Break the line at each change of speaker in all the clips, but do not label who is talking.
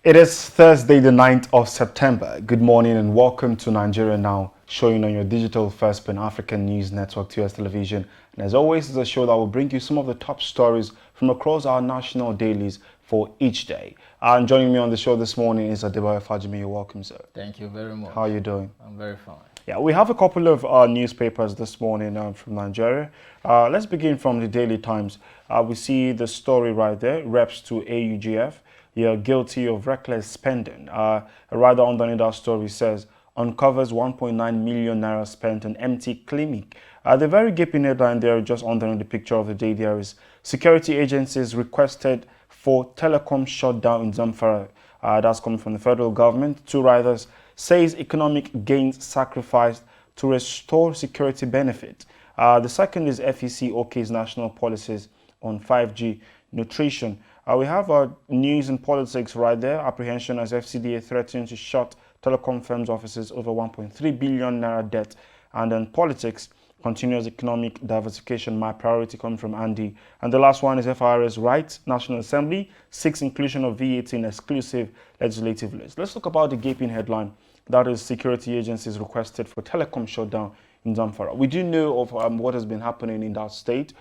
It is Thursday, the 9th of September. Good morning and welcome to Nigeria Now, showing on your digital first Pan-African news network, 2S Television. And as always, it's a show that will bring you some of the top stories from across our national dailies for each day. And joining me on the show this morning is Adebayo Fajimi. You're welcome, sir.
Thank you very much.
How are you doing?
I'm very fine.
Yeah, we have a couple of newspapers this morning from Nigeria. Let's begin from the Daily Times. We see the story right there, reps to AUGF. You're guilty of reckless spending. A writer underneath that story says, uncovers 1.9 million naira spent on empty clinic. The very gaping headline there, just underneath the picture of the day, there is security agencies requested for Telecom shutdown in Zamfara. That's coming from the federal government. Two writers says economic gains sacrificed to restore security benefit. The second is FEC OK's national policies on 5G nutrition. We have news and politics right there. Apprehension as FCDA threatening to shut telecom firms' offices over 1.3 billion naira debt. And then politics, continuous economic diversification, my priority, coming from Andy. And the last one is FRS rights. National Assembly seeks inclusion of VAT in exclusive legislative list. Let's talk about the gaping headline. That is security agencies requested for telecom shutdown in Zamfara. We do know of what has been happening in that state.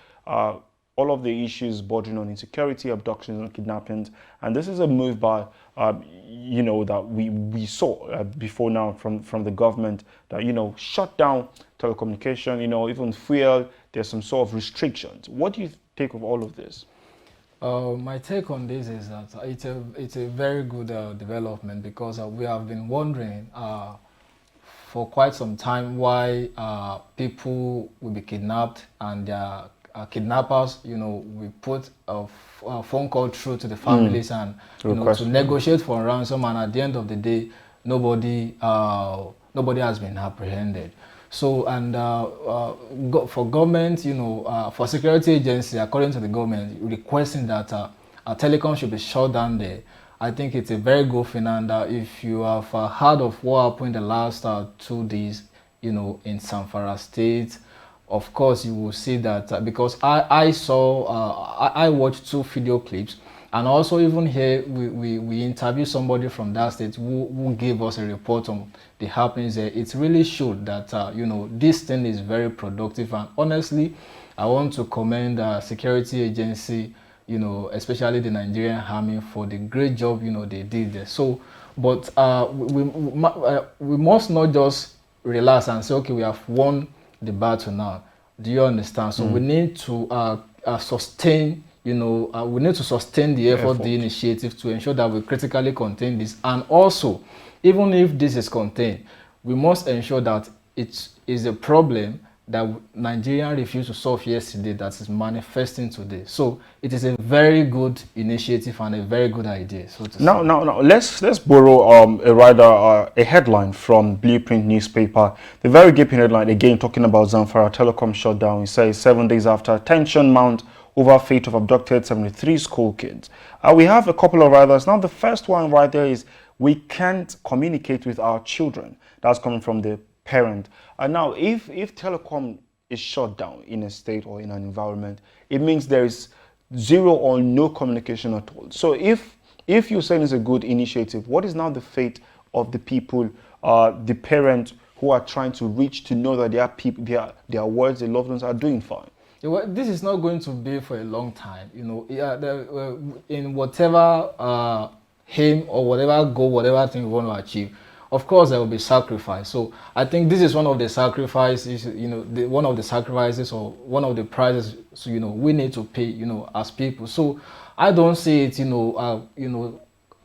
All of the issues bordering on insecurity, abductions and kidnappings. And this is a move by, that we saw before now from the government that, shut down telecommunication, even fuel, there's some sort of restrictions. What do you take of all of this?
My take on this is that it's a very good development because we have been wondering for quite some time why people will be kidnapped and kidnappers, we put a phone call through to the families and to negotiate for a ransom, and at the end of the day, nobody has been apprehended. So, and for government, for security agency, according to the government, requesting that telecom should be shut down there, I think it's a very good thing. And if you have heard of what happened the last 2 days, in Zamfara State, of course, you will see that because I watched 2 video clips, and also even here we interviewed somebody from that state who gave us a report on the happenings there. It really showed that this thing is very productive, and honestly, I want to commend the security agency, especially the Nigerian Army, for the great job they did there. So, but we must not just relax and say, okay, we have won the battle now. Do you understand? So we need to sustain, we need to sustain the effort, the initiative to ensure that we critically contain this. And also, even if this is contained, we must ensure that it is a problem that Nigeria refused to solve yesterday that is manifesting today. So it is a very good initiative and a very good idea. So to
now, let's borrow a headline from Blueprint newspaper. The very gaping headline again talking about Zamfara telecom shutdown. It says 7 days after tension mount over fate of abducted 73 school kids. We have a couple of others. Now the first one right there is we can't communicate with our children. That's coming from the parent. Now, if telecom is shut down in a state or in an environment, it means there is zero or no communication at all. So if you're saying it's a good initiative, what is now the fate of the people, the parents who are trying to reach to know that their words, their loved ones are doing fine?
This is not going to be for a long time. In whatever aim or whatever goal, whatever thing we want to achieve, of course, there will be sacrifice. So I think this is one of the sacrifices, one of the sacrifices or one of the prices, we need to pay, as people. So I don't see it,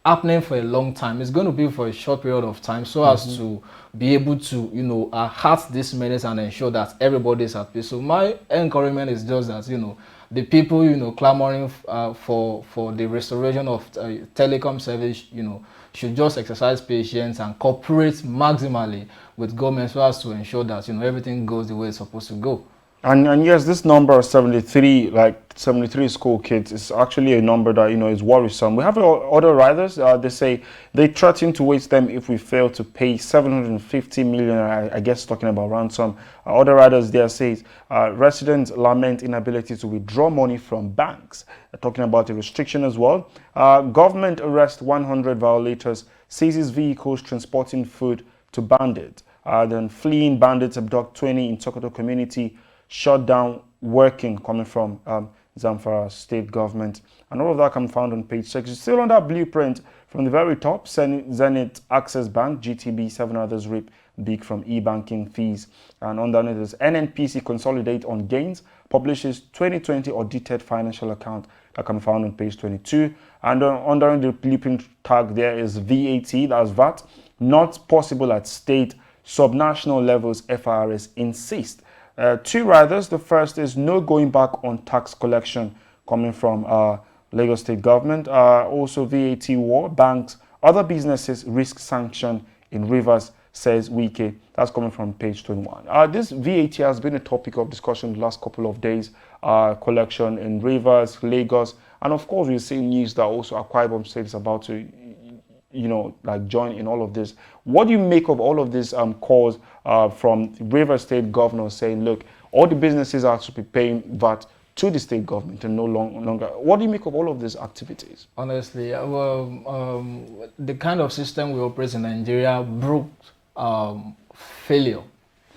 happening for a long time. It's going to be for a short period of time so as to be able to, halt this menace and ensure that everybody is at peace. So my encouragement is just that, the people, clamoring for the restoration of telecom service, should just exercise patience and cooperate maximally with government so as to ensure that everything goes the way it's supposed to go.
And yes, this number of 73, like 73 school kids, is actually a number that, is worrisome. We have other riders. They say they threaten to waste them if we fail to pay 750 million. I guess talking about ransom. Other riders there says residents lament inability to withdraw money from banks. Talking about a restriction as well. Government arrest 100 violators, seizes vehicles transporting food to bandits. Then fleeing bandits abduct 20 in Sokoto community. Shutdown working coming from Zamfara state government. And all of that can be found on page 6. It's still on that blueprint from the very top. Zenith Access Bank, GTB, 7 others reap big from e-banking fees. And underneath is NNPC consolidate on gains, publishes 2020 audited financial account that can be found on page 22. And under the blueprint tag there is VAT, that's VAT, not possible at state, subnational levels, FRS insist. Two riders. The first is no going back on tax collection coming from Lagos State government. Also VAT war, banks, other businesses risk sanction in Rivers, says Wike. That's coming from page 21. This VAT has been a topic of discussion the last couple of days. Collection in Rivers, Lagos, and of course we're seeing news that also Akwa Ibom State is about to like join in all of this. What do you make of all of this calls from River State governor saying, look, all the businesses are to be paying VAT to the state government and no longer. What do you make of all of these activities?
Honestly, the kind of system we operate in Nigeria broke failure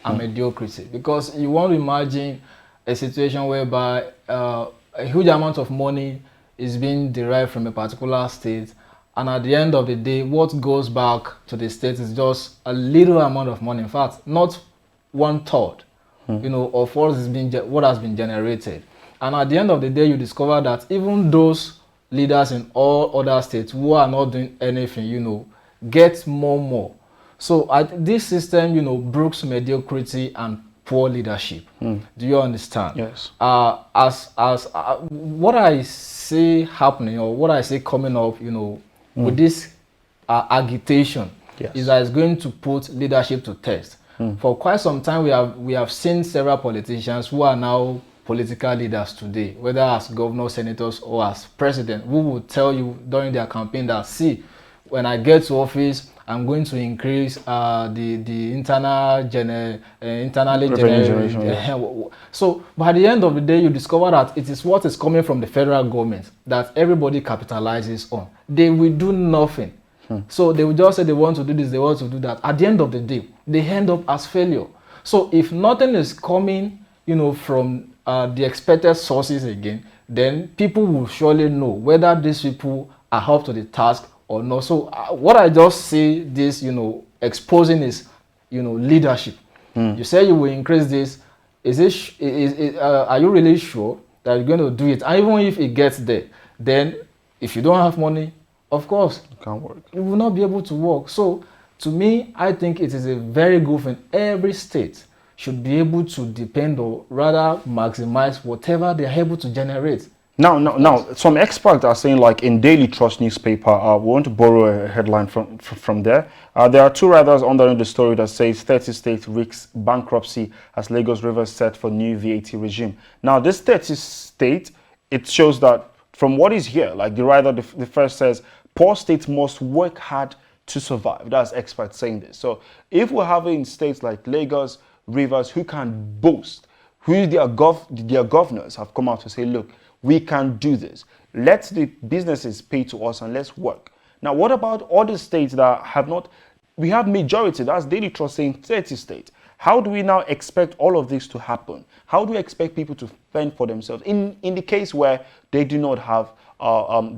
and mediocrity, because you won't imagine a situation whereby a huge amount of money is being derived from a particular state, and at the end of the day, what goes back to the state is just a little amount of money. In fact, not 1/3, of what has been generated. And at the end of the day, you discover that even those leaders in all other states who are not doing anything, get more. So this system, brooks mediocrity and poor leadership. Do you understand?
Yes.
As what I see happening, or what I see coming up, with this agitation,
yes,
is that it's going to put leadership to test. For quite some time, we have seen several politicians who are now political leaders today, whether as governors, senators, or as president, who will tell you during their campaign that, see, when I get to office, I'm going to increase the internally generated.
Yes.
So by the end of the day, you discover that it is what is coming from the federal government that everybody capitalizes on. They will do nothing. So they will just say they want to do this, they want to do that. At the end of the day, they end up as failure. So if nothing is coming, from the expected sources again, then people will surely know whether these people are up to the task or not. So what I just see this, exposing is, leadership. You say you will increase this. Are you really sure that you're going to do it? And even if it gets there, then if you don't have money, of course,
it can't work.
You will not be able to work. So to me, I think it is a very good thing. Every state should be able to depend, or rather maximize whatever they are able to generate.
Now, some experts are saying, like in Daily Trust newspaper, we want to borrow a headline from there. There are two riders under the story that says 30 states risks bankruptcy as Lagos Rivers set for new VAT regime. Now, this 30 state, it shows that from what is here, like the rider, the first says, poor states must work hard to survive. That's experts saying this. So if we're having states like Lagos, Rivers, who can boast, who their governors have come out to say, look, we can do this. Let the businesses pay to us and let's work. Now, what about other states that have not? We have majority. That's Daily Trust saying 30 states. How do we now expect all of this to happen? How do we expect people to fend for themselves in the case where they do not have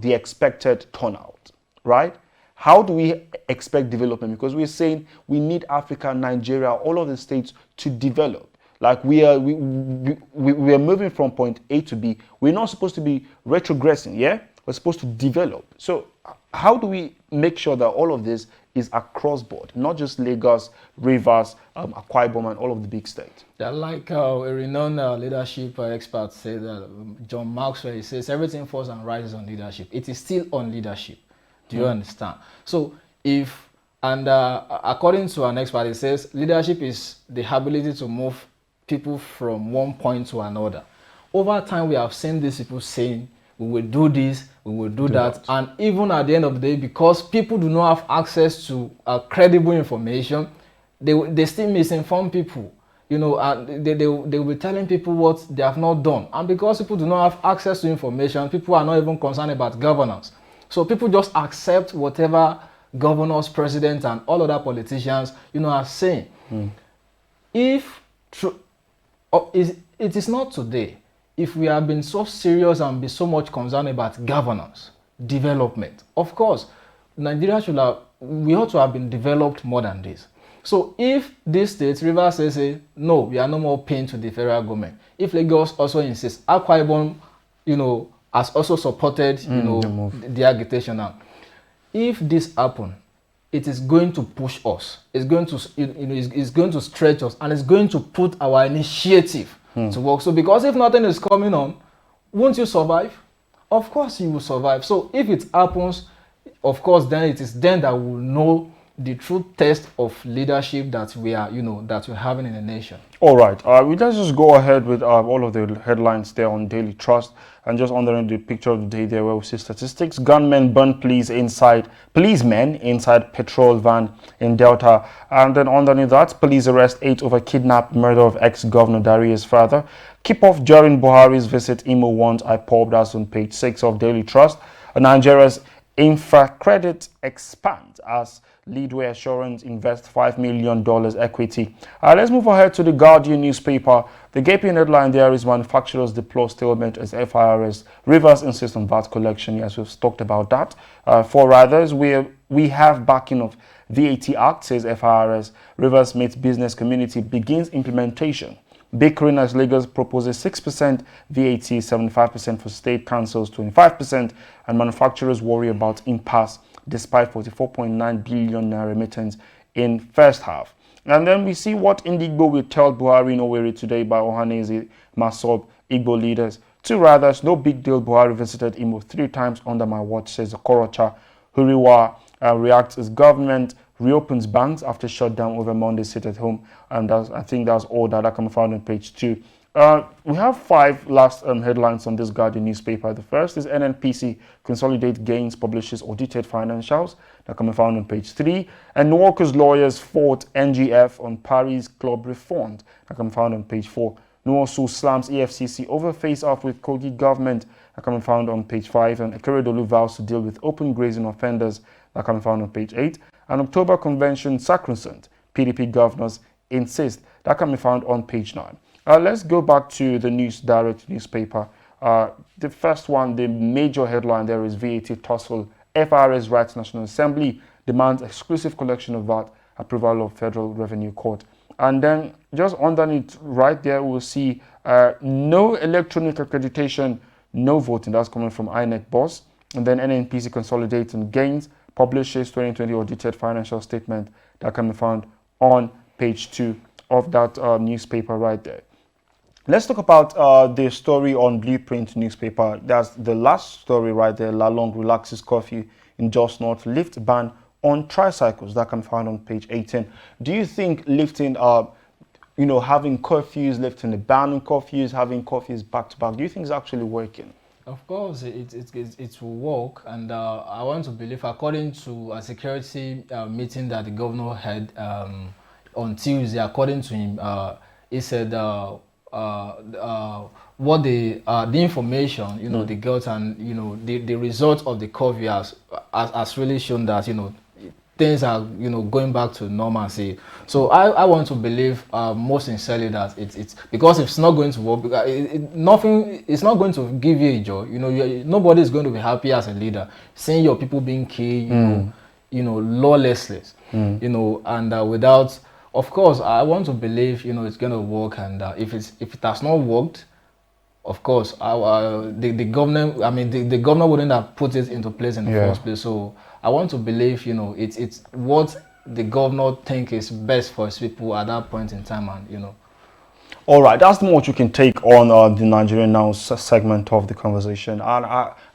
the expected turnout, right? How do we expect development? Because we're saying we need Africa, Nigeria, all of the states to develop. Like we are moving from point A to B. We're not supposed to be retrogressing, yeah? We're supposed to develop. So how do we make sure that all of this is across board, not just Lagos, Rivers, Akwa Ibom, and all of the big states?
Yeah, like a renowned leadership expert said, John Maxwell, he says everything falls and rises on leadership. It is still on leadership. Do you understand? So according to an expert, he says leadership is the ability to move people from one point to another. Over time, we have seen these people saying, we will do this, we will do that. And even at the end of the day, because people do not have access to credible information, they still misinform people. You know, and they will be telling people what they have not done. And because people do not have access to information, people are not even concerned about governance. So people just accept whatever governors, presidents, and all other politicians, you know, are saying. If it is not today, if we have been so serious and be so much concerned about governance, development, of course, Nigeria we ought to have been developed more than this. So if this state, Rivers say, no, we are no more paying to the federal government. If Lagos also insists, Akwa Ibom, you know, has also supported, you know, the agitation now. If this happen, it is going to push us. It's going to, it's going to stretch us, and it's going to put our initiative to work. So because if nothing is coming on, won't you survive? Of course you will survive. So if it happens, of course, then it is then that we will know the true test of leadership that we are, you know, that we're having in the nation.
All right, let's just go ahead with all of the headlines there on Daily Trust, and just underneath the picture of the day there where we see statistics. Gunmen burn policemen inside petrol van in Delta, and then underneath that, police arrest 8 over kidnap murder of ex-governor Darius' father. Keep off during Buhari's visit, Imo wants IPOB. That's on page 6 of Daily Trust. Nigeria's infra credit expands as Leadway Assurance invests $5 million equity. Let's move ahead to the Guardian newspaper. The gaping headline there is manufacturers deplore stalemate as FIRS. Rivers insist on VAT collection. Yes, we've talked about that. For others, we have backing of VAT Act, says FIRS. Rivers meets business community, begins implementation. Bakery as Lagos proposes 6% VAT, 75% for state councils, 25%, and manufacturers worry about impasse despite 44.9 billion naira remittance in first half. And then we see what Indigbo will tell Buhari in Owerri today by Ohaneze, Masob, Igbo leaders. 2 others, no big deal. Buhari visited Imo 3 times under my watch, says Okorocha. Huriwa reacts as government reopens banks after shutdown over Monday, sit at home. And I think that's all that can be found on page 2. We have 5 last headlines on this Guardian newspaper. The first is NNPC consolidate gains, publishes audited financials. That can be found on page 3. And Nwauko's lawyers fought NGF on Paris club reformed. That can be found on page 4. Nwosu slams EFCC over face-off with Kogi government. That can be found on page 5. And Ekeredolu vows to deal with open grazing offenders. That can be found on page 8. And October convention sacrosanct. PDP governors insist. That can be found on page 9. Let's go back to the News Direct newspaper. The first one, the major headline there is VAT tussle. FRS writes National Assembly demands exclusive collection of VAT, approval of Federal Revenue Court. And then just underneath right there, we'll see no electronic accreditation, no voting. That's coming from INEC boss. And then NNPC consolidates on gains, publishes 2020 audited financial statement. That can be found on page 2 of that newspaper right there. Let's talk about the story on Blueprint newspaper. That's the last story right there. Lalong relaxes curfew in Jos North, lift ban on tricycles. That can be found on page 18. Do you think lifting, having curfews, lifting the ban on curfews, having curfews back to back, do you think is actually working?
Of course, it will work, and I want to believe, according to a security meeting that the governor had on Tuesday, according to him, he said what the information, the girls and the result of the curfew has really shown that things are going back to normalcy. So I want to believe most sincerely that it's because if it's not going to work, it's not going to give you a joy. Nobody is going to be happy as a leader seeing your people being killed, lawlessly, and without. Of course, I want to believe it's going to work, and if it has not worked, of course, the governor wouldn't have put it into place in the first place. So I want to believe it's what the governor think is best for his people at that point in time, and
All right, that's the much you can take on the Nigerian Now segment of the conversation. And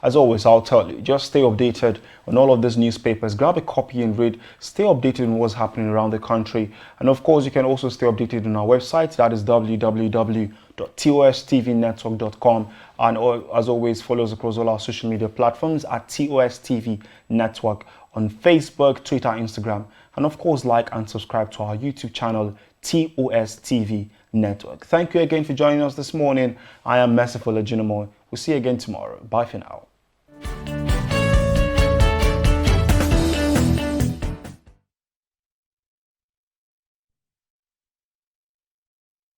as always, I'll tell you, just stay updated on all of these newspapers. Grab a copy and read. Stay updated on what's happening around the country. And of course, you can also stay updated on our website. That is www.tostvnetwork.com. And as always, follow us across all our social media platforms at TOSTV Network on Facebook, Twitter, Instagram. And of course, like and subscribe to our YouTube channel, TOSTV Network. Thank you again for joining us this morning. I am Merciful Ejinomo. We'll see you again tomorrow. Bye for now.